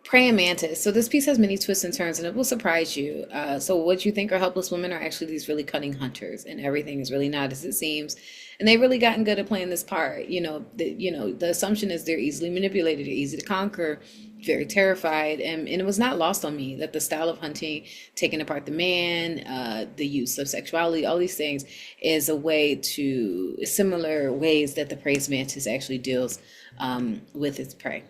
Praying mantis. So this piece has many twists and turns, and it will surprise you. So what you think are helpless women are actually these really cunning hunters, and everything is really not as it seems. And they've really gotten good at playing this part. The assumption is they're easily manipulated, they're easy to conquer, very terrified, and it was not lost on me that the style of hunting, taking apart the man, the use of sexuality, all these things, is a way to similar ways that the prey mantis actually deals with its prey.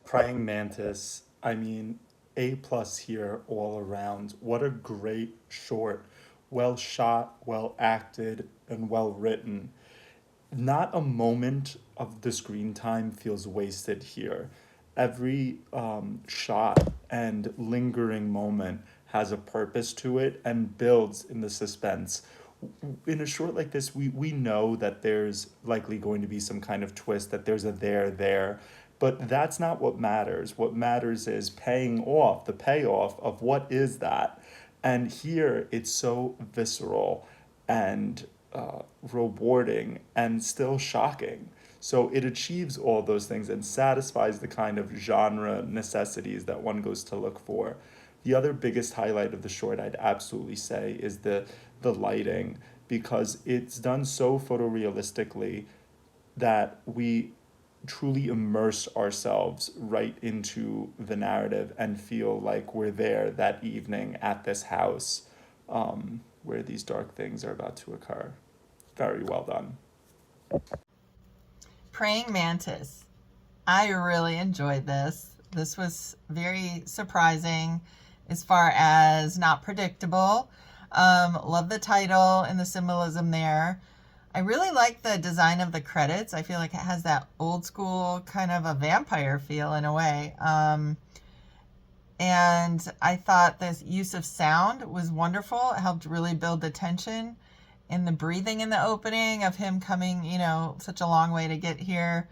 Praying Mantis, I mean, A plus here all around. What a great short. Well shot, well acted, and well written. Not a moment of the screen time feels wasted here. Every shot and lingering moment has a purpose to it and builds in the suspense. In a short like this, we know that there's likely going to be some kind of twist, that there's a there, but that's not what matters. What matters is paying off, the payoff of what is that. And here it's so visceral and rewarding and still shocking. So it achieves all those things and satisfies the kind of genre necessities that one goes to look for. The other biggest highlight of the short, I'd absolutely say, is the lighting, because it's done so photorealistically that we truly immerse ourselves right into the narrative and feel like we're there that evening at this house where these dark things are about to occur. Very well done. Praying Mantis. I really enjoyed this. This was very surprising as far as not predictable. Love the title and the symbolism there. I really like the design of the credits. I feel like it has that old school kind of a vampire feel in a way. And I thought the use of sound was wonderful. It helped really build the tension. And the breathing in the opening of him coming, such a long way to get here.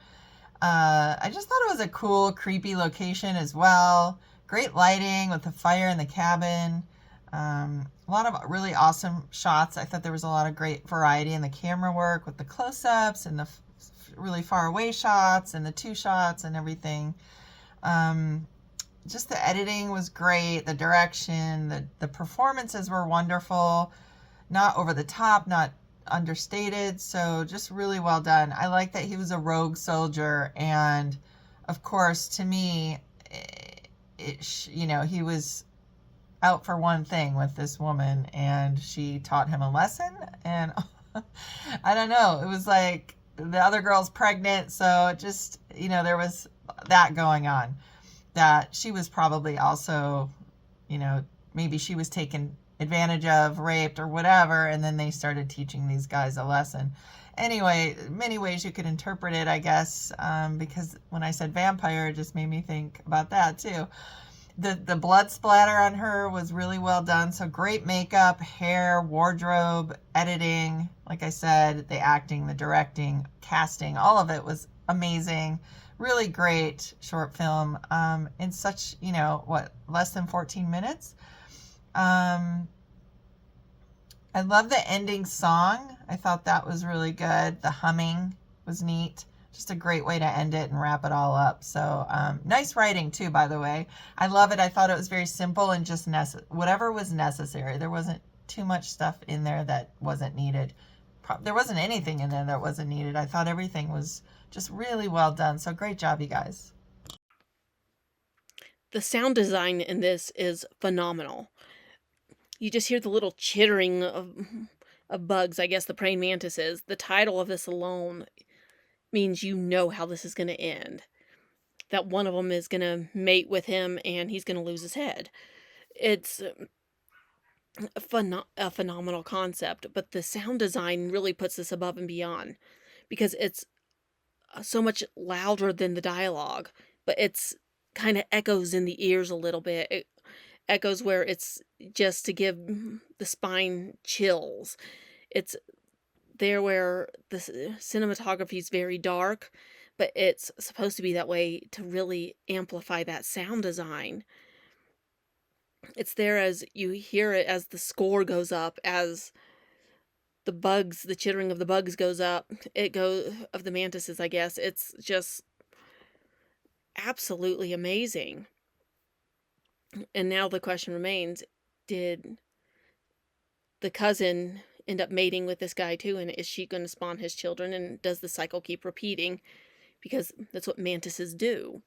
I just thought it was a cool, creepy location as well. Great lighting with the fire in the cabin. A lot of really awesome shots. I thought there was a lot of great variety in the camera work with the close-ups and the really far away shots and the two shots and everything. Just the editing was great. The direction, the performances were wonderful. Not over the top, not understated. So just really well done. I like that he was a rogue soldier. And of course, to me, he was out for one thing with this woman, and she taught him a lesson. And I don't know, it was like the other girl's pregnant, so it just, there was that going on, that she was probably also, maybe she was taken advantage of, raped or whatever, and then they started teaching these guys a lesson. Anyway, many ways you could interpret it, I guess, because when I said vampire, it just made me think about that too. The blood splatter on her was really well done. So great makeup, hair, wardrobe, editing. Like I said, the acting, the directing, casting, all of it was amazing. Really great short film in such, less than 14 minutes. I love the ending song. I thought that was really good. The humming was neat. Just a great way to end it and wrap it all up. So nice writing too, by the way. I love it. I thought it was very simple and just whatever was necessary. There wasn't too much stuff in there that wasn't needed. There wasn't anything in there that wasn't needed. I thought everything was just really well done. So great job, you guys. The sound design in this is phenomenal. You just hear the little chittering of bugs, I guess the praying mantis is. The title of this alone means you know how this is going to end. that one of them is going to mate with him and he's going to lose his head. It's a phenomenal concept, but the sound design really puts this above and beyond because it's so much louder than the dialogue, but it's kind of echoes in the ears a little bit. It echoes where it's just to give the spine chills. It's there where the cinematography is very dark, but it's supposed to be that way to really amplify that sound design. It's there as you hear it, as the score goes up, as the chittering of the bugs goes up, of the mantises, I guess. It's just absolutely amazing. And now the question remains, did the cousin end up mating with this guy too? And is she going to spawn his children? And does the cycle keep repeating? Because that's what mantises do.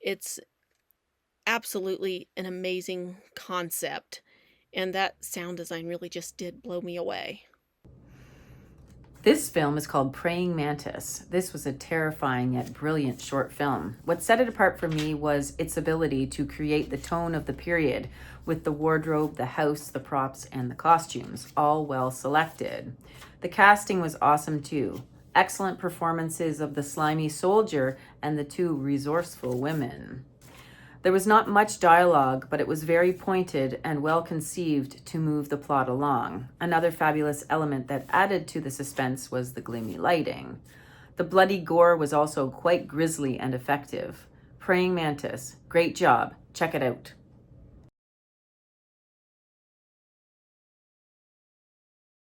It's absolutely an amazing concept. And that sound design really just did blow me away. This film is called Praying Mantis. This was a terrifying yet brilliant short film. What set it apart for me was its ability to create the tone of the period with the wardrobe, the house, the props, and the costumes, all well selected. The casting was awesome too. Excellent performances of the slimy soldier and the two resourceful women. There was not much dialogue, but it was very pointed and well conceived to move the plot along. Another fabulous element that added to the suspense was the gloomy lighting. The bloody gore was also quite grisly and effective. Praying Mantis, great job. Check it out.